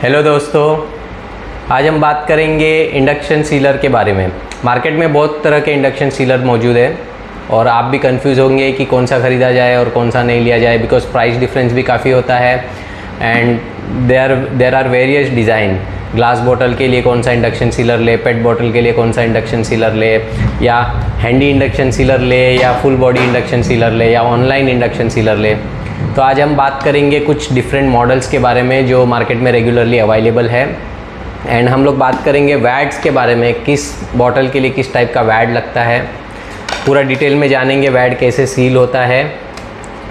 Hello दोस्तों, आज हम बात करेंगे इंडक्शन सीलर के बारे में। मार्केट में बहुत तरह के इंडक्शन सीलर मौजूद है और आप भी कंफ्यूज होंगे कि कौन सा ख़रीदा जाए और कौन सा नहीं लिया जाए, बिकॉज प्राइस डिफरेंस भी काफ़ी होता है and there are various design. Glass bottle के लिए कौन सा इंडक्शन सीलर ले, पेट बॉटल के लिए कौन सा इंडक्शन सीलर ले, या हैंडी इंडक्शन सीलर ले, या फुल बॉडी इंडक्शन सीलर ले, या ऑनलाइन इंडक्शन सीलर ले। तो आज हम बात करेंगे कुछ डिफरेंट मॉडल्स के बारे में जो मार्केट में रेगुलरली अवेलेबल है एंड हम लोग बात करेंगे वैड्स के बारे में, किस बॉटल के लिए किस टाइप का वैड लगता है। पूरा डिटेल में जानेंगे वैड कैसे सील होता है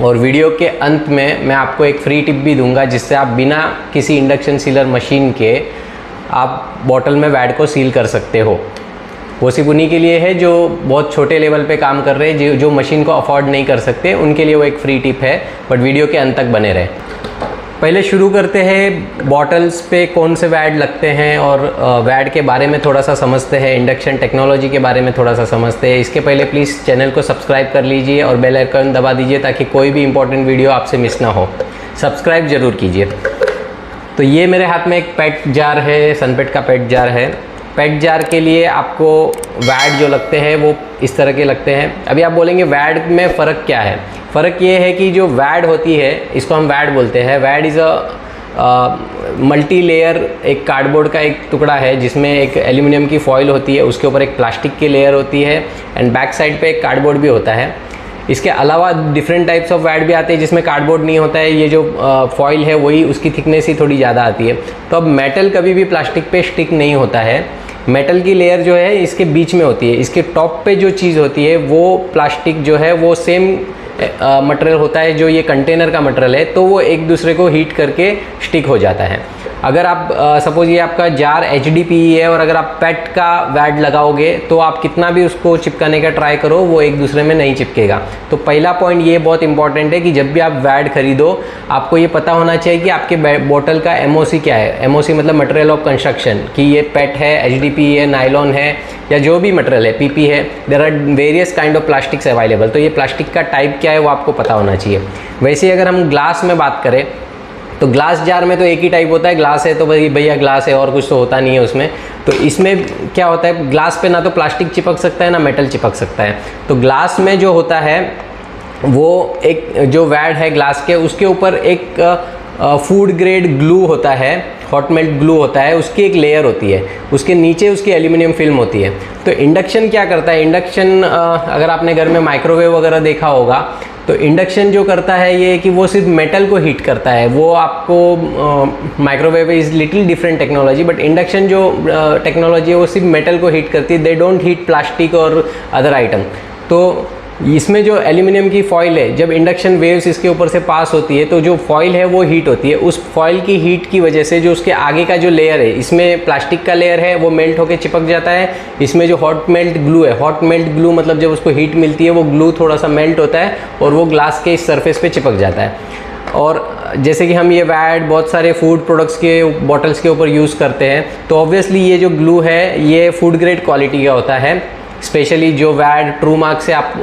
और वीडियो के अंत में मैं आपको एक फ्री टिप भी दूंगा जिससे आप बिना किसी इंडक्शन सीलर मशीन के आप बॉटल में वैड को सील कर सकते हो। वो सिर्फ उन्हीं के लिए है जो बहुत छोटे लेवल पे काम कर रहे हैं, जो मशीन को अफोर्ड नहीं कर सकते, उनके लिए वो एक फ्री टिप है, बट वीडियो के अंत तक बने रहे। पहले शुरू करते हैं बॉटल्स पे कौन से वैड लगते हैं और वैड के बारे में थोड़ा सा समझते हैं, इंडक्शन टेक्नोलॉजी के बारे में थोड़ा सा समझते हैं। इसके पहले प्लीज़ चैनल को सब्सक्राइब कर लीजिए और बेल आइकन दबा दीजिए ताकि कोई भी इंपॉर्टेंट वीडियो आपसे मिस ना हो। सब्सक्राइब ज़रूर कीजिए। तो ये मेरे हाथ में एक पेट जार है, सनपेट का पेट जार है। पेट जार के लिए आपको वैड जो लगते हैं वो इस तरह के लगते हैं। अभी आप बोलेंगे वैड में फ़र्क क्या है? फ़र्क ये है कि जो वैड होती है, इसको हम वैड बोलते हैं। वैड इज़ अ मल्टी लेयर, एक कार्डबोर्ड का एक टुकड़ा है जिसमें एक एल्यूमिनियम की फॉइल होती है, उसके ऊपर एक प्लास्टिक की लेयर होती है एंड बैक साइड पे एक कार्डबोर्ड भी होता है। इसके अलावा डिफरेंट टाइप्स ऑफ वैड भी आते हैं जिसमें कार्डबोर्ड नहीं होता है, ये जो फॉइल है वही उसकी थिकनेस ही थोड़ी ज़्यादा आती है। तो अब मेटल कभी भी प्लास्टिक पे स्टिक नहीं होता है। मेटल की लेयर जो है इसके बीच में होती है, इसके टॉप पे जो चीज़ होती है वो प्लास्टिक जो है वो सेम मटेरियल होता है जो ये कंटेनर का मटेरियल है, तो वो एक दूसरे को हीट करके स्टिक हो जाता है। अगर आप सपोज ये आपका जार HDPE है और अगर आप पेट का वैड लगाओगे तो आप कितना भी उसको चिपकाने का ट्राई करो वो एक दूसरे में नहीं चिपकेगा। तो पहला पॉइंट ये बहुत इंपॉर्टेंट है कि जब भी आप वैड खरीदो आपको ये पता होना चाहिए कि आपके बॉटल का MOC क्या है। MOC मतलब मटेरियल ऑफ कंस्ट्रक्शन, कि ये पेट है, HDPE है, नायलॉन है, या जो भी मटेरियल है, PP है। There are various kind of plastics available. तो ये प्लास्टिक का टाइप क्या है वो आपको पता होना चाहिए। वैसे ही अगर हम ग्लास में बात करें तो ग्लास जार में तो एक ही टाइप होता है, ग्लास है तो भैया ग्लास है और कुछ तो होता नहीं है उसमें। तो इसमें क्या होता है, ग्लास पे ना तो प्लास्टिक चिपक सकता है ना मेटल चिपक सकता है। तो ग्लास में जो होता है वो एक जो वैड है ग्लास के, उसके ऊपर एक फूड ग्रेड ग्लू होता है, हॉट मेल्ट ग्लू होता है, उसकी एक लेयर होती है, उसके नीचे उसकी एल्यूमिनियम फिल्म होती है। तो इंडक्शन क्या करता है, इंडक्शन अगर आपने घर में माइक्रोवेव वगैरह देखा होगा तो इंडक्शन जो करता है ये कि वो सिर्फ मेटल को हीट करता है। वो आपको microwave is little different technology, but induction जो टेक्नोलॉजी है वो सिर्फ मेटल को हीट करती है। दे डोंट हीट प्लास्टिक और अदर आइटम। तो इसमें जो एल्यूमिनियम की फॉइल है, जब इंडक्शन वेव्स इसके ऊपर से पास होती है तो जो फॉइल है वो हीट होती है। उस फॉइल की हीट की वजह से जो उसके आगे का जो लेयर है, इसमें प्लास्टिक का लेयर है, वो मेल्ट होकर चिपक जाता है। इसमें जो हॉट मेल्ट ग्लू है, हॉट मेल्ट ग्लू मतलब जब उसको हीट मिलती है वो ग्लू थोड़ा सा मेल्ट होता है और वो ग्लास के इस सरफेस पे चिपक जाता है। और जैसे कि हम ये वैड बहुत सारे फूड प्रोडक्ट्स के बॉटल्स के ऊपर यूज़ करते हैं, तो ऑब्वियसली ये जो ग्लू है ये फूड ग्रेड क्वालिटी का होता है। स्पेशली जो वैड ट्रू मार्क से आप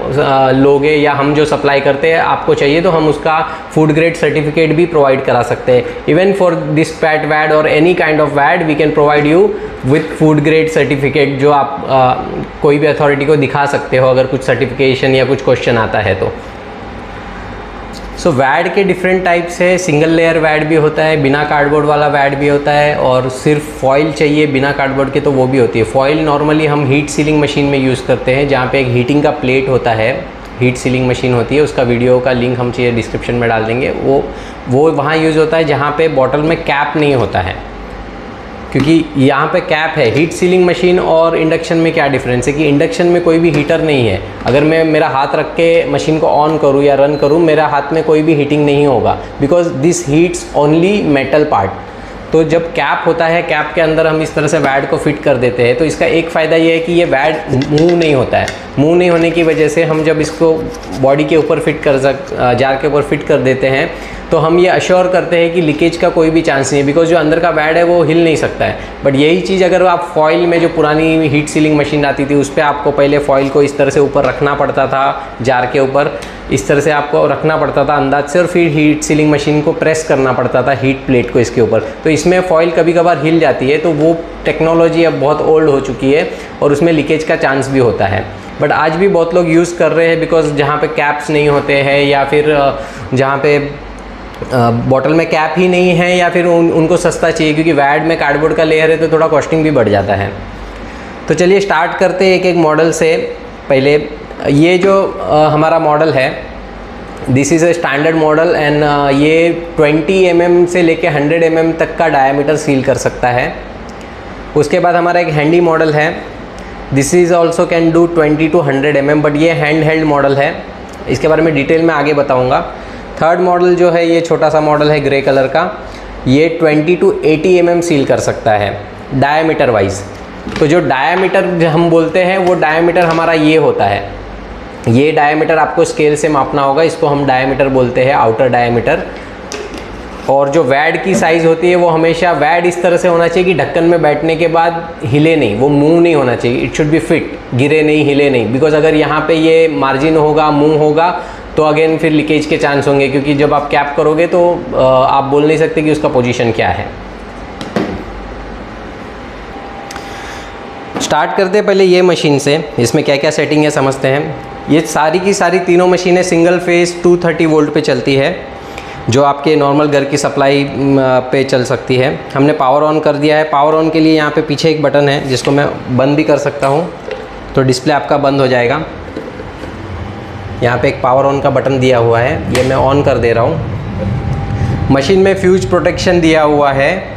लोगे या हम जो सप्लाई करते हैं, आपको चाहिए तो हम उसका फूड ग्रेड सर्टिफिकेट भी प्रोवाइड करा सकते हैं। Even for this pet wad और any kind of wad we can provide you with food grade certificate, जो आप कोई भी अथॉरिटी को दिखा सकते हो अगर कुछ सर्टिफिकेशन या कुछ क्वेश्चन आता है तो। सो वैड के डिफरेंट टाइप्स है। सिंगल लेयर वैड भी होता है, बिना कार्डबोर्ड वाला वैड भी होता है, और सिर्फ फॉइल चाहिए बिना कार्डबोर्ड के तो वो भी होती है। फॉइल नॉर्मली हम हीट सीलिंग मशीन में यूज़ करते हैं जहाँ पे एक हीटिंग का प्लेट होता है, हीट सीलिंग मशीन होती है। उसका वीडियो का लिंक हम चाहिए डिस्क्रिप्शन में डाल देंगे। वो वहाँ यूज़ होता है जहाँ पे बॉटल में कैप नहीं होता है, क्योंकि यहाँ पे कैप है। हीट सीलिंग मशीन और इंडक्शन में क्या डिफरेंस है कि इंडक्शन में कोई भी हीटर नहीं है। अगर मैं मेरा हाथ रख के मशीन को ऑन करूँ या रन करूँ, मेरा हाथ में कोई भी हीटिंग नहीं होगा, because this heats only metal part. तो जब कैप होता है, कैप के अंदर हम इस तरह से वैड को फिट कर देते हैं, तो इसका एक फ़ायदा ये है कि ये वैड मूव नहीं होता है। मूव नहीं होने की वजह से हम जब इसको बॉडी के ऊपर फिट कर जार के ऊपर फिट कर देते हैं तो हम ये अश्योर करते हैं कि लीकेज का कोई भी चांस नहीं है, बिकॉज जो अंदर का वैड है वो हिल नहीं सकता है। बट यही चीज़ अगर आप फॉइल में, जो पुरानी हीट सीलिंग मशीन आती थी उस पर आपको पहले फॉइल को इस तरह से ऊपर रखना पड़ता था, जार के ऊपर इस तरह से आपको रखना पड़ता था अंदाज से, और फिर हीट सीलिंग मशीन को प्रेस करना पड़ता था हीट प्लेट को इसके ऊपर। तो इसमें फॉइल कभी कभार हिल जाती है, तो वो टेक्नोलॉजी अब बहुत ओल्ड हो चुकी है और उसमें लीकेज का चांस भी होता है। बट आज भी बहुत लोग यूज़ कर रहे हैं, बिकॉज जहाँ पे कैप्स नहीं होते हैं या फिर जहाँ पे बॉटल में कैप ही नहीं है, या फिर उनको सस्ता चाहिए, क्योंकि वैड में कार्डबोर्ड का लेयर है तो थोड़ा कॉस्टिंग भी बढ़ जाता है। तो चलिए स्टार्ट करते हैं एक एक मॉडल से। पहले ये जो हमारा मॉडल है, this is a standard model and ये 20 mm से लेके 100 mm तक का डायमीटर सील कर सकता है। उसके बाद हमारा एक हैंडी मॉडल है, this is also can do 20 to 100 mm, but ये हैंड हेल्ड मॉडल है, इसके बारे में डिटेल में आगे बताऊंगा। थर्ड मॉडल जो है, ये छोटा सा मॉडल है ग्रे कलर का, ये 20 to 80 mm सील कर सकता है डायमीटर वाइज। तो जो डायमीटर हम बोलते हैं वो डायमीटर हमारा ये होता है, ये डायमीटर आपको स्केल से मापना होगा, इसको हम डायमीटर बोलते हैं, आउटर डायमीटर। और जो वैड की साइज़ होती है वो हमेशा वैड इस तरह से होना चाहिए कि ढक्कन में बैठने के बाद हिले नहीं, वो मूव नहीं होना चाहिए, इट शुड बी फिट, गिरे नहीं, हिले नहीं। बिकॉज अगर यहाँ पे ये मार्जिन होगा, मूव होगा, तो अगेन फिर लीकेज के चांस होंगे, क्योंकि जब आप कैप करोगे तो आप बोल नहीं सकते कि उसका पोजीशन क्या है। स्टार्ट करते हैं पहले ये मशीन से, इसमें क्या क्या सेटिंग है समझते हैं। ये सारी की सारी तीनों मशीनें सिंगल फेज 230 वोल्ट पे चलती है, जो आपके नॉर्मल घर की सप्लाई पे चल सकती है। हमने पावर ऑन कर दिया है। पावर ऑन के लिए यहाँ पे पीछे एक बटन है जिसको मैं बंद भी कर सकता हूँ, तो डिस्प्ले आपका बंद हो जाएगा। यहाँ पे एक पावर ऑन का बटन दिया हुआ है, ये मैं ऑन कर दे रहा हूँ। मशीन में फ्यूज प्रोटेक्शन दिया हुआ है।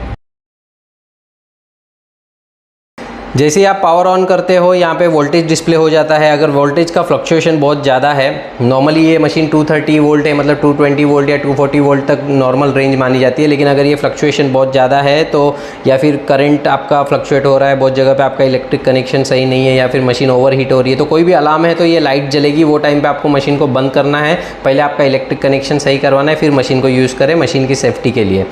जैसे ही आप पावर ऑन करते हो यहाँ पे वोल्टेज डिस्प्ले हो जाता है। अगर वोल्टेज का फ्लक्चुएशन बहुत ज़्यादा है, नॉर्मली ये मशीन 230 वोल्ट है, मतलब 220 वोल्ट या 240 वोल्ट तक नॉर्मल रेंज मानी जाती है। लेकिन अगर ये फ्लक्चुएशन बहुत ज़्यादा है तो, या फिर करंट आपका फ्लक्चुएट हो रहा है, बहुत जगह पे आपका इलेक्ट्रिक कनेक्शन सही नहीं है, या फिर मशीन ओवर हीट हो रही है, तो कोई भी अलार्म है तो ये लाइट जलेगी। वो टाइम पर आपको मशीन को बंद करना है, पहले आपका इलेक्ट्रिक कनेक्शन सही करवाना है, फिर मशीन को यूज़ करें मशीन की सेफ्टी के लिए।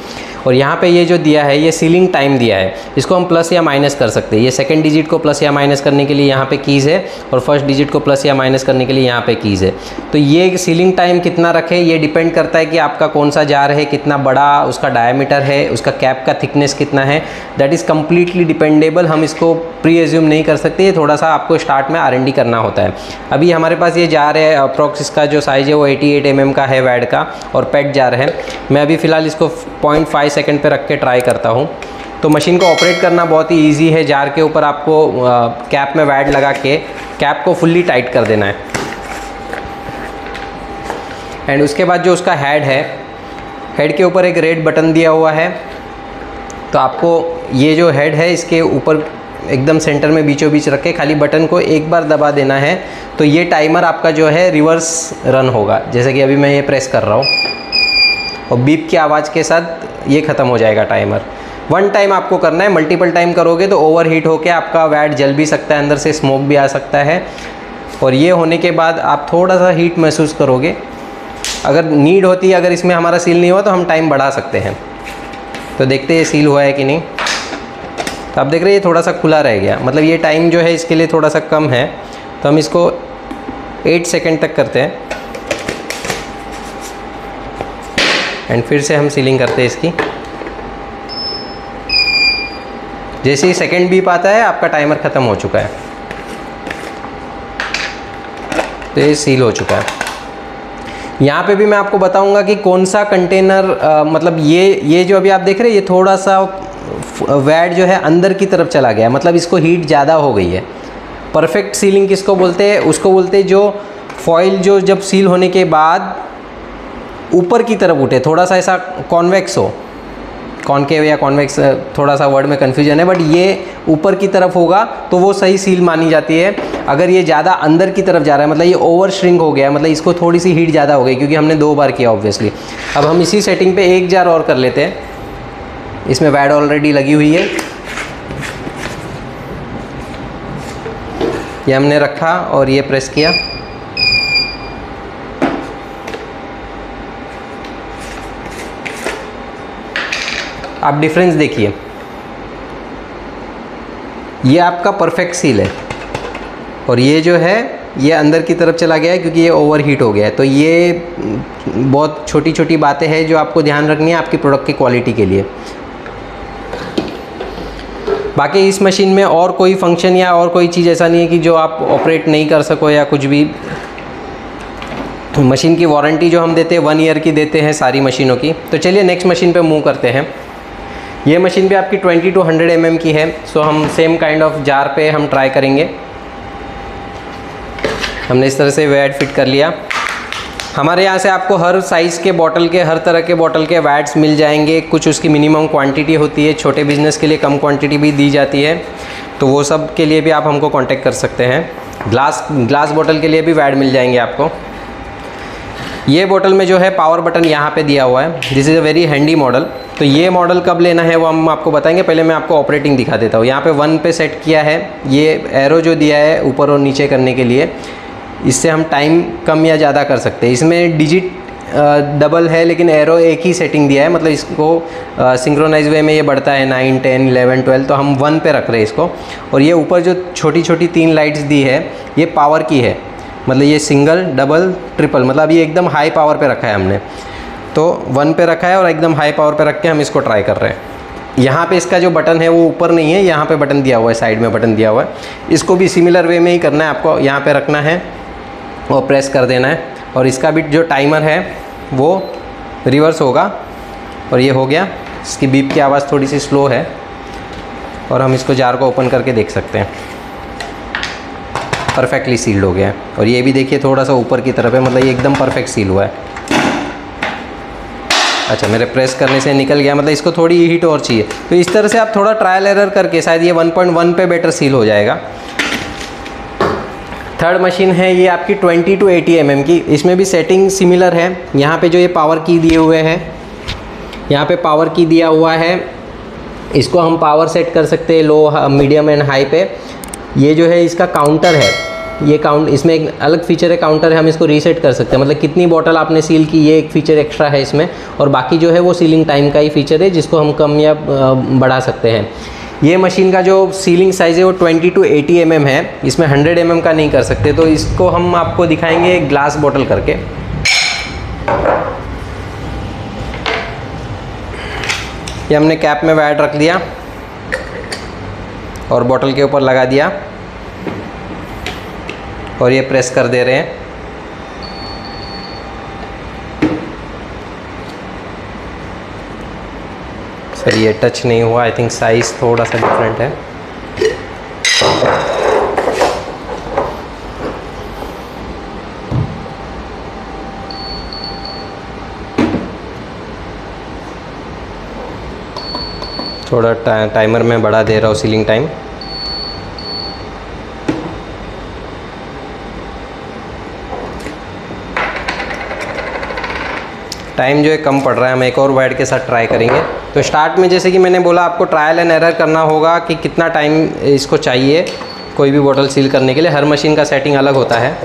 और यहाँ पे ये जो दिया है, ये सीलिंग टाइम दिया है, इसको हम प्लस या माइनस कर सकते हैं। ये सेकंड डिजिट को प्लस या माइनस करने के लिए यहाँ पे कीज़ है, और फर्स्ट डिजिट को प्लस या माइनस करने के लिए यहाँ पे कीज़ है। तो ये सीलिंग टाइम कितना रखें, ये डिपेंड करता है कि आपका कौन सा जार है, कितना बड़ा उसका डायमीटर है, उसका कैप का थिकनेस कितना है। दैट इज़ कम्प्लीटली डिपेंडेबल, हम इसको प्री एज्यूम नहीं कर सकते। ये थोड़ा सा आपको स्टार्ट में R&D करना होता है। अभी हमारे पास ये जार है, अप्रॉक्स इसका जो साइज़ है वो 88 mm का है वैड का, और पेट जार है। मैं अभी फ़िलहाल इसको 0.5 सेकेंड पे रख के ट्राई करता हूँ। तो मशीन को ऑपरेट करना बहुत ही इजी है। जार के ऊपर आपको कैप में वैड लगा के कैप को फुल्ली टाइट कर देना है, एंड उसके बाद जो उसका हेड है, हेड के ऊपर एक रेड बटन दिया हुआ है। तो आपको ये जो हेड है इसके ऊपर एकदम सेंटर में बीचों बीच रख के खाली बटन को एक बार दबा देना है, तो ये टाइमर आपका जो है रिवर्स रन होगा। जैसे कि अभी मैं ये प्रेस कर रहा हूँ, और बीप की आवाज़ के साथ ये ख़त्म हो जाएगा टाइमर। 1 टाइम आपको करना है, मल्टीपल टाइम करोगे तो ओवर हीट होकर आपका वैड जल भी सकता है, अंदर से स्मोक भी आ सकता है। और ये होने के बाद आप थोड़ा सा हीट महसूस करोगे। अगर नीड होती है, अगर इसमें हमारा सील नहीं हुआ तो हम टाइम बढ़ा सकते हैं। तो देखते हैं ये सील हुआ है कि नहीं। तो आप देख रहे हैं ये थोड़ा सा खुला रह गया, मतलब ये टाइम जो है इसके लिए थोड़ा सा कम है। तो हम इसको 8 सेकेंड तक करते हैं, एंड फिर से हम सीलिंग करते हैं इसकी। जैसे ही सेकेंड बीप आता है आपका टाइमर ख़त्म हो चुका है, तो ये सील हो चुका है। यहाँ पे भी मैं आपको बताऊंगा कि कौन सा कंटेनर, मतलब ये जो अभी आप देख रहे हैं, ये थोड़ा सा वैड जो है अंदर की तरफ चला गया, मतलब इसको हीट ज़्यादा हो गई है। परफेक्ट सीलिंग किसको बोलते हैं, उसको बोलते हैं जो फॉइल जो जब सील होने के बाद ऊपर की तरफ उठे, थोड़ा सा ऐसा कॉन्वेक्स हो, कॉनकेव या कॉन्वेक्स थोड़ा सा वर्ड में कन्फ्यूजन है, बट ये ऊपर की तरफ होगा तो वो सही सील मानी जाती है। अगर ये ज़्यादा अंदर की तरफ जा रहा है, मतलब ये ओवर श्रिंक हो गया, मतलब इसको थोड़ी सी हीट ज़्यादा हो गई, क्योंकि हमने 2 बार किया ऑब्वियसली। अब हम इसी सेटिंग पे एक जार और कर लेते हैं। इसमें वैड ऑलरेडी लगी हुई है, ये हमने रखा और ये प्रेस किया। आप डिफरेंस देखिए, ये आपका परफेक्ट सील है और ये जो है ये अंदर की तरफ चला गया है क्योंकि ये ओवर हीट हो गया है। तो ये बहुत छोटी छोटी बातें हैं जो आपको ध्यान रखनी है आपकी प्रोडक्ट की क्वालिटी के लिए। बाकी इस मशीन में और कोई फंक्शन या और कोई चीज़ ऐसा नहीं है कि जो आप ऑपरेट नहीं कर सको या कुछ भी। मशीन की वारंटी जो हम देते हैं 1 ईयर की देते हैं सारी मशीनों की। तो चलिए नेक्स्ट मशीन पे मूव करते हैं। ये मशीन भी आपकी 20 to 100 mm की है। सो हम सेम काइंड ऑफ जार पे हम ट्राई करेंगे। हमने इस तरह से वैट फिट कर लिया। हमारे यहाँ से आपको हर साइज़ के बॉटल के, हर तरह के बॉटल के वैट्स मिल जाएंगे। कुछ उसकी मिनिमम क्वांटिटी होती है, छोटे बिजनेस के लिए कम क्वांटिटी भी दी जाती है, तो वो सब के लिए भी आप हमको कांटेक्ट कर सकते हैं। ग्लास बॉटल के लिए भी वैट मिल जाएंगे आपको। ये बॉटल में जो है पावर बटन यहाँ पे दिया हुआ है। This is a very handy model. तो ये मॉडल कब लेना है वो हम आपको बताएंगे। पहले मैं आपको ऑपरेटिंग दिखा देता हूँ। यहाँ पे 1 पे सेट किया है। ये एरो जो दिया है ऊपर और नीचे करने के लिए, इससे हम टाइम कम या ज़्यादा कर सकते हैं। इसमें डिजिट डबल है लेकिन एरो एक ही सेटिंग दिया है, मतलब इसको सिंक्रोनाइज वे में ये बढ़ता है 9, 10, 11, 12। तो हम 1 पे रख रहे हैं इसको। और ये ऊपर जो छोटी छोटी 3 लाइट्स दी है ये पावर की है, मतलब ये सिंगल, डबल, ट्रिपल, मतलब ये एकदम हाई पावर पे रखा है हमने। तो 1 पे रखा है और एकदम हाई पावर पे रख के हम इसको ट्राई कर रहे हैं। यहाँ पे इसका जो बटन है वो ऊपर नहीं है, यहाँ पे बटन दिया हुआ है, साइड में बटन दिया हुआ है। इसको भी सिमिलर वे में ही करना है आपको। यहाँ पे रखना है और प्रेस कर देना है और इसका भी जो टाइमर है वो रिवर्स होगा। और ये हो गया। इसकी बीप की आवाज़ थोड़ी सी स्लो है और हम इसको जार को ओपन करके देख सकते हैं। परफेक्टली सील्ड हो गया है। और ये भी देखिए थोड़ा सा ऊपर की तरफ है, मतलब ये एकदम परफेक्ट सील हुआ है। अच्छा, मेरे प्रेस करने से निकल गया, मतलब इसको थोड़ी हीट और चाहिए। तो इस तरह से आप थोड़ा ट्रायल एरर करके शायद ये 1.1 पे बेटर सील हो जाएगा। थर्ड मशीन है ये आपकी 20 to 80 mm की। इसमें भी सेटिंग सिमिलर है। यहाँ पे जो ये पावर की दिए हुए हैं, यहाँ पे पावर की दिया हुआ है, इसको हम पावर सेट कर सकते हैं लो, मीडियम एंड हाई पे। ये जो है इसका काउंटर है, ये इसमें एक अलग फीचर है, काउंटर है, हम इसको रीसेट कर सकते हैं। मतलब कितनी बॉटल आपने सील की, ये एक फीचर एक्स्ट्रा है इसमें। और बाकी जो है वो सीलिंग टाइम का ही फीचर है, जिसको हम कम या बढ़ा सकते हैं। ये मशीन का जो सीलिंग साइज़ है वो 20 to 80 mm है। इसमें 100 mm का नहीं कर सकते। तो इसको हम आपको दिखाएंगे ग्लास बॉटल करके। ये हमने कैप में वैट रख दिया और बॉटल के ऊपर लगा दिया और ये प्रेस कर दे रहे हैं। सर ये टच नहीं हुआ, आई थिंक साइज़ थोड़ा सा डिफरेंट है। थोड़ा टाइमर में बढ़ा दे रहा हूँ सीलिंग टाइम। टाइम जो है कम पड़ रहा है, हम एक और वैट के साथ ट्राई करेंगे। तो स्टार्ट में जैसे कि मैंने बोला आपको ट्रायल एंड एरर करना होगा कि कितना टाइम इसको चाहिए कोई भी बॉटल सील करने के लिए। हर मशीन का सेटिंग अलग होता है।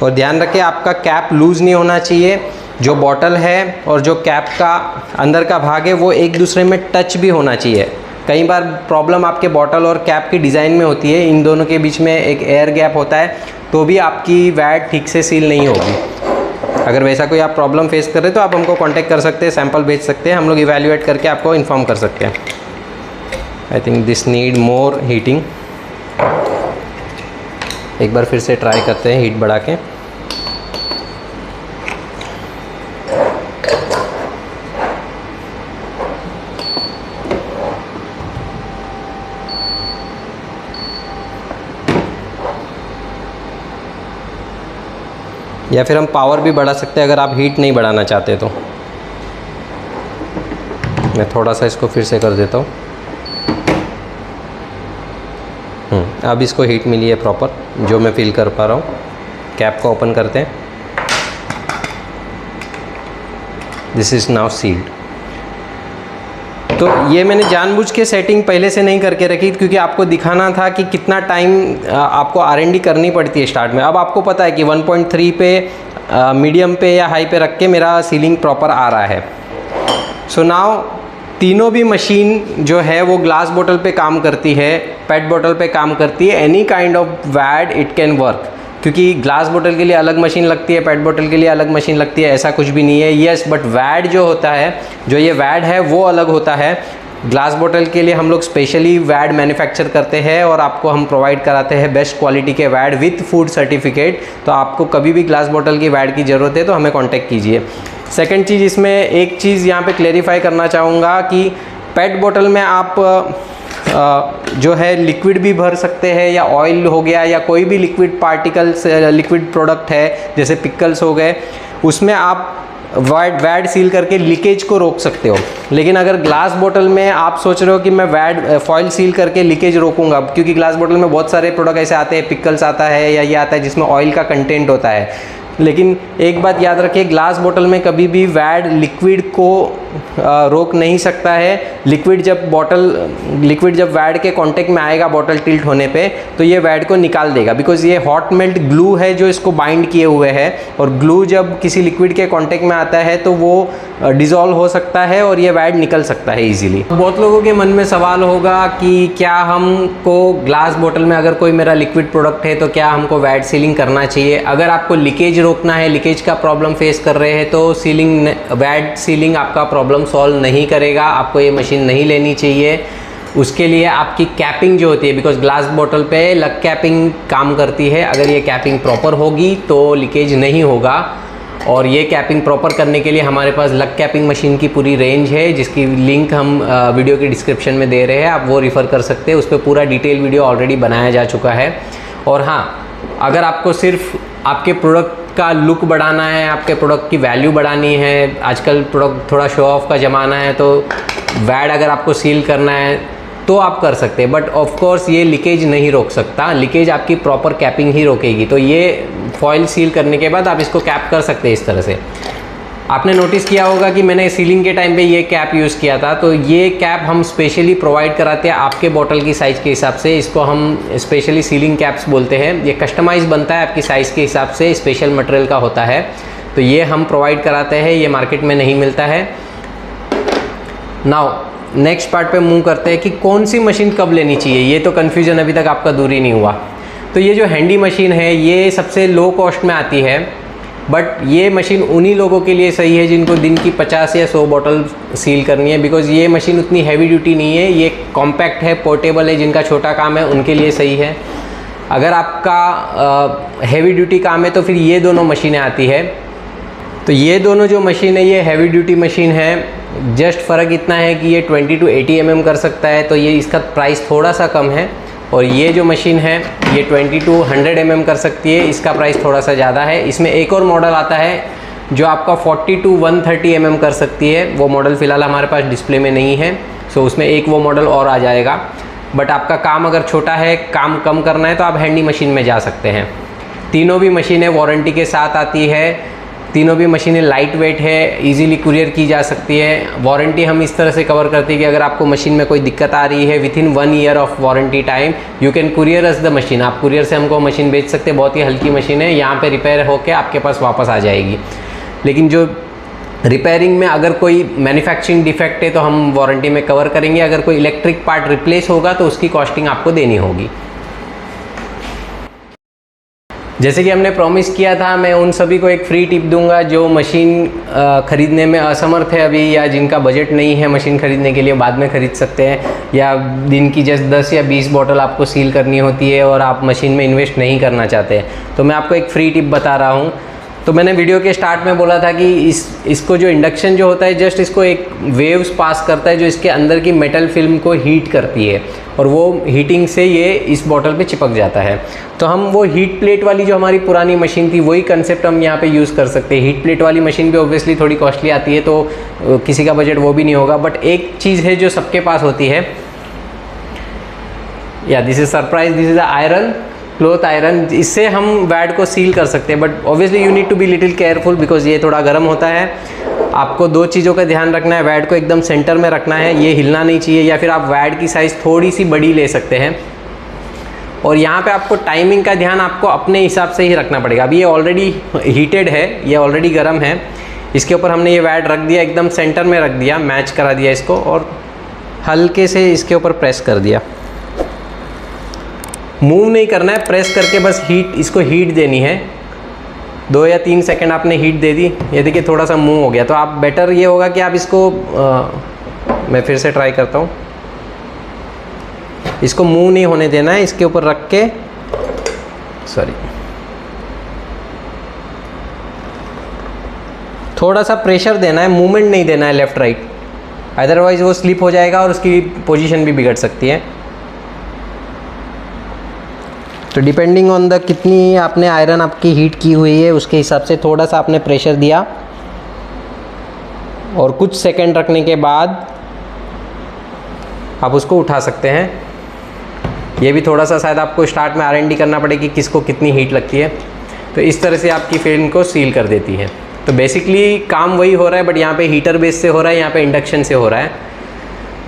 और ध्यान रखें आपका कैप लूज़ नहीं होना चाहिए। जो बॉटल है और जो कैप का अंदर का भाग है वो एक दूसरे में टच भी होना चाहिए। कई बार प्रॉब्लम आपके बॉटल और कैप की डिज़ाइन में होती है, इन दोनों के बीच में एक एयर गैप होता है, तो भी आपकी वैट ठीक से सील नहीं होगी। अगर वैसा कोई आप प्रॉब्लम फेस कर रहे हैं तो आप हमको कांटेक्ट कर सकते हैं, सैंपल भेज सकते हैं, हम लोग इवैल्यूएट करके आपको इन्फॉर्म कर सकते हैं। I think this need more heating. एक बार फिर से ट्राई करते हैं हीट बढ़ा के। या फिर हम पावर भी बढ़ा सकते हैं अगर आप हीट नहीं बढ़ाना चाहते तो। मैं थोड़ा सा इसको फिर से कर देता हूँ। अब इसको हीट मिली है प्रॉपर, जो मैं फील कर पा रहा हूँ। कैप को ओपन करते हैं। This is now sealed. तो ये मैंने जानबूझ के सेटिंग पहले से नहीं करके रखी क्योंकि आपको दिखाना था कि कितना टाइम आपको R&D करनी पड़ती है स्टार्ट में। अब आपको पता है कि 1.3 पे मीडियम पे या हाई पे रख के मेरा सीलिंग प्रॉपर आ रहा है। सो नाउ तीनों भी मशीन जो है वो ग्लास बोतल पे काम करती है, पेट बोतल पे काम करती है। Any kind of wad it can work, क्योंकि ग्लास बोतल के लिए अलग मशीन लगती है, पेट बोतल के लिए अलग मशीन लगती है, ऐसा कुछ भी नहीं है। यस, बट वैड जो होता है, जो ये वैड है वो अलग होता है। ग्लास बोतल के लिए हम लोग स्पेशली वैड मैन्युफैक्चर करते हैं और आपको हम प्रोवाइड कराते हैं बेस्ट क्वालिटी के वैड विथ फूड सर्टिफिकेट। तो आपको कभी भी ग्लास बोतल की वैड की ज़रूरत है तो हमें कॉन्टैक्ट कीजिए। सेकेंड चीज़, इसमें एक चीज़ यहाँ पे क्लेरिफाई करना चाहूँगा कि पेट बोतल में आप जो है लिक्विड भी भर सकते हैं, या ऑयल हो गया या कोई भी लिक्विड पार्टिकल्स, लिक्विड प्रोडक्ट है जैसे पिकल्स हो गए, उसमें आप वैड सील करके लीकेज को रोक सकते हो। लेकिन अगर ग्लास बोतल में आप सोच रहे हो कि मैं वैड फॉइल सील करके लीकेज रोकूंगा, क्योंकि ग्लास बोतल में बहुत सारे प्रोडक्ट ऐसे आते हैं, पिकल्स आता है या ये आता है जिसमें ऑयल का कंटेंट होता है। लेकिन एक बात याद रखिए, ग्लास बोतल में कभी भी वैड लिक्विड को रोक नहीं सकता है। लिक्विड जब वैड के कांटेक्ट में आएगा बॉटल टिल्ट होने पे, तो ये वैड को निकाल देगा, बिकॉज ये हॉट मेल्ट ग्लू है जो इसको बाइंड किए हुए है। और ग्लू जब किसी लिक्विड के कांटेक्ट में आता है तो वो डिज़ोल्व हो सकता है और ये वैड निकल सकता है ईजिली। बहुत लोगों के मन में सवाल होगा कि क्या हमको ग्लास बोतल में अगर कोई मेरा लिक्विड प्रोडक्ट है तो क्या हमको वैड सीलिंग करना चाहिए? अगर आपको लीकेज रोकना है, लीकेज का प्रॉब्लम फेस कर रहे हैं, तो वैड सीलिंग आपका प्रॉब्लम सॉल्व नहीं करेगा। आपको ये मशीन नहीं लेनी चाहिए। उसके लिए आपकी कैपिंग जो होती है, बिकॉज ग्लास बोतल पे लग कैपिंग काम करती है, अगर ये कैपिंग प्रॉपर होगी तो लीकेज नहीं होगा। और ये कैपिंग प्रॉपर करने के लिए हमारे पास लग कैपिंग मशीन की पूरी रेंज है, जिसकी लिंक हम वीडियो के डिस्क्रिप्शन में दे रहे हैं, आप वो रिफ़र कर सकते हैं। उस पर पूरा डिटेल वीडियो ऑलरेडी बनाया जा चुका है। और हाँ, अगर आपको सिर्फ आपके प्रोडक्ट का लुक बढ़ाना है, आपके प्रोडक्ट की वैल्यू बढ़ानी है, आजकल प्रोडक्ट थोड़ा शो ऑफ का ज़माना है, तो वैड अगर आपको सील करना है तो आप कर सकते हैं। बट ऑफ कोर्स ये लीकेज नहीं रोक सकता, लीकेज आपकी प्रॉपर कैपिंग ही रोकेगी। तो ये फॉइल सील करने के बाद आप इसको कैप कर सकते हैं इस तरह से। आपने नोटिस किया होगा कि मैंने सीलिंग के टाइम पे ये कैप यूज़ किया था, तो ये कैप हम स्पेशली प्रोवाइड कराते हैं आपके बॉटल की साइज़ के हिसाब से। इसको हम स्पेशली सीलिंग कैप्स बोलते हैं। ये कस्टमाइज बनता है आपकी साइज़ के हिसाब से, स्पेशल मटेरियल का होता है, तो ये हम प्रोवाइड कराते हैं। ये मार्केट में नहीं मिलता है। नाउ नेक्स्ट पार्ट पे मूव करते हैं कि कौन सी मशीन कब लेनी चाहिए। ये तो कन्फ्यूजन अभी तक आपका दूर ही नहीं हुआ। तो ये जो हैंडी मशीन है ये सबसे लो कॉस्ट में आती है, बट ये मशीन उन्हीं लोगों के लिए सही है जिनको दिन की 50 या 100 बॉटल सील करनी है, बिकॉज़ ये मशीन उतनी हैवी ड्यूटी नहीं है, ये कॉम्पैक्ट है, पोर्टेबल है, जिनका छोटा काम है उनके लिए सही है। अगर आपका हैवी ड्यूटी काम है तो फिर ये दोनों मशीनें आती है। तो ये दोनों जो मशीन है ये हैवी ड्यूटी मशीन है। जस्ट फ़र्क इतना है कि ये 20 to 80 mm कर सकता है, तो ये इसका प्राइस थोड़ा सा कम है। और ये जो मशीन है ये 20 to 100 mm कर सकती है, इसका प्राइस थोड़ा सा ज़्यादा है। इसमें एक और मॉडल आता है जो आपका 40 to 130 mm कर सकती है। वो मॉडल फ़िलहाल हमारे पास डिस्प्ले में नहीं है, सो उसमें एक वो मॉडल और आ जाएगा। बट आपका काम अगर छोटा है, काम कम करना है, तो आप हैंडी मशीन में जा सकते हैं। तीनों भी मशीनें वारंटी के साथ आती है। तीनों भी मशीनें लाइट वेट है, इजीली कुरियर की जा सकती है। वारंटी हम इस तरह से कवर करते हैं कि अगर आपको मशीन में कोई दिक्कत आ रही है, within 1 year of warranty time you can courier us the machine. आप कुरियर से हमको मशीन बेच सकते हैं। बहुत ही हल्की मशीन है, यहाँ पे रिपेयर होकर आपके पास वापस आ जाएगी। लेकिन जो रिपेयरिंग में अगर कोई मैन्युफैक्चरिंग डिफेक्ट है तो हम वारंटी में कवर करेंगे। अगर कोई इलेक्ट्रिक पार्ट रिप्लेस होगा तो उसकी कॉस्टिंग आपको देनी होगी। जैसे कि हमने प्रॉमिस किया था, मैं उन सभी को एक फ्री टिप दूंगा जो मशीन ख़रीदने में असमर्थ है अभी, या जिनका बजट नहीं है मशीन ख़रीदने के लिए, बाद में ख़रीद सकते हैं, या दिन की जस्ट 10 या 20 बॉटल आपको सील करनी होती है और आप मशीन में इन्वेस्ट नहीं करना चाहते। तो मैं आपको एक फ्री टिप बता रहा हूँ। तो मैंने वीडियो के स्टार्ट में बोला था कि इसको जो इंडक्शन जो होता है, जस्ट इसको एक वेव्स पास करता है जो इसके अंदर की मेटल फिल्म को हीट करती है, और वो हीटिंग से ये इस बॉटल पे चिपक जाता है। तो हम वो हीट प्लेट वाली जो हमारी पुरानी मशीन थी, वही कंसेप्ट हम यहाँ पे यूज़ कर सकते हैं। हीट प्लेट वाली मशीन भी ऑब्वियसली थोड़ी कॉस्टली आती है, तो किसी का बजट वो भी नहीं होगा। बट एक चीज़ है जो सबके पास होती है, या this is surprise, this is iron, cloth iron. इससे हम वैड को सील कर सकते हैं, but obviously you need to be little careful because ये थोड़ा गर्म होता है। आपको दो चीज़ों का ध्यान रखना है, वैड को एकदम सेंटर में रखना है, ये हिलना नहीं चाहिए, या फिर आप वैड की साइज़ थोड़ी सी बड़ी ले सकते हैं। और यहाँ पे आपको टाइमिंग का ध्यान आपको अपने हिसाब से ही रखना पड़ेगा। अभी ये ऑलरेडी हीटेड है, ये ऑलरेडी गर्म है, इसके ऊपर हमने ये वैड रख दिया, एकदम सेंटर में रख दिया, मैच करा दिया इसको, और हल्के से इसके ऊपर प्रेस कर दिया। मूव नहीं करना है, प्रेस करके बस इसको हीट देनी है। 2 या 3 सेकंड आपने हीट दे दी, ये देखिए थोड़ा सा मूव हो गया। तो आप बेटर ये होगा कि आप इसको मैं फिर से ट्राई करता हूँ, इसको मूव नहीं होने देना है, इसके ऊपर रख के थोड़ा सा प्रेशर देना है, मूवमेंट नहीं देना है लेफ़्ट राइट, अदरवाइज़ वो स्लिप हो जाएगा और उसकी पोजीशन भी बिगड़ सकती है। तो डिपेंडिंग ऑन द कितनी आपने आयरन आपकी हीट की हुई है उसके हिसाब से थोड़ा सा आपने प्रेशर दिया, और कुछ सेकंड रखने के बाद आप उसको उठा सकते हैं। ये भी थोड़ा सा शायद आपको स्टार्ट में R&D करना पड़ेगी कि किसको कितनी हीट लगती है। तो इस तरह से आपकी फिल्म को सील कर देती है। तो बेसिकली काम वही हो रहा है, बट यहाँ पे हीटर बेस से हो रहा है, यहाँ पे इंडक्शन से हो रहा है।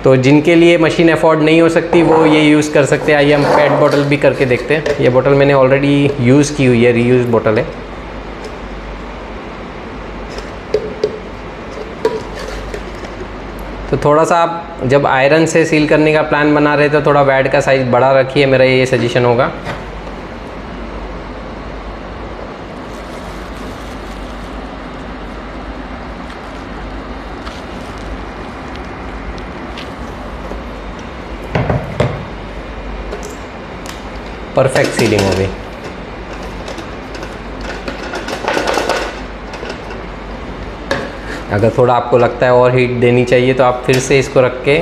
तो जिनके लिए मशीन अफोर्ड नहीं हो सकती वो ये यूज़ कर सकते हैं। आइए हम पेट बॉटल भी करके देखते हैं। ये बॉटल मैंने ऑलरेडी यूज़ की हुई है, रीयूज बॉटल है। तो थोड़ा सा आप जब आयरन से सील करने का प्लान बना रहे तो थोड़ा वैड का साइज़ बड़ा रखिए, मेरा ये सजेशन होगा। परफेक्ट सीलिंग हो गई। अगर थोड़ा आपको लगता है और हीट देनी चाहिए तो आप फिर से इसको रख के,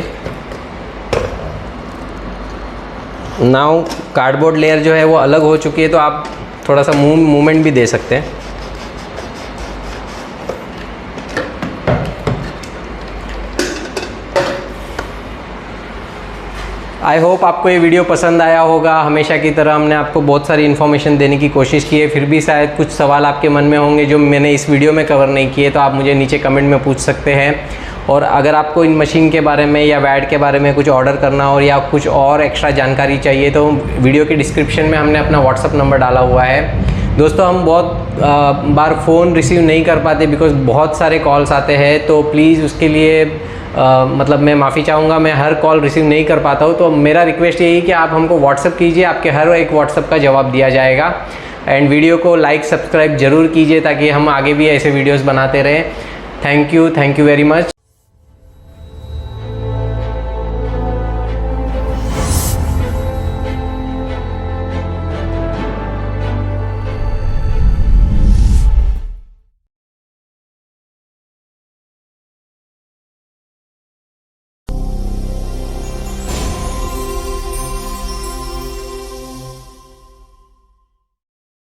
नाउ कार्डबोर्ड लेयर जो है वो अलग हो चुकी है, तो आप थोड़ा सा मूवमेंट भी दे सकते हैं। आई होप आपको ये वीडियो पसंद आया होगा। हमेशा की तरह हमने आपको बहुत सारी इन्फॉर्मेशन देने की कोशिश की है, फिर भी शायद कुछ सवाल आपके मन में होंगे जो मैंने इस वीडियो में कवर नहीं किए, तो आप मुझे नीचे कमेंट में पूछ सकते हैं। और अगर आपको इन मशीन के बारे में या वैड के बारे में कुछ ऑर्डर करना हो या कुछ और एक्स्ट्रा जानकारी चाहिए तो वीडियो के डिस्क्रिप्शन में हमने अपना व्हाट्सअप नंबर डाला हुआ है। दोस्तों हम बहुत बार फ़ोन रिसीव नहीं कर पाते बिकॉज़ बहुत सारे कॉल्स आते हैं, तो प्लीज़ उसके लिए मतलब मैं माफ़ी चाहूँगा, मैं हर कॉल रिसीव नहीं कर पाता हूँ। तो मेरा रिक्वेस्ट यही कि आप हमको व्हाट्सअप कीजिए, आपके हर एक व्हाट्सअप का जवाब दिया जाएगा। एंड वीडियो को लाइक सब्सक्राइब ज़रूर कीजिए ताकि हम आगे भी ऐसे वीडियोस बनाते रहें। Thank you very much.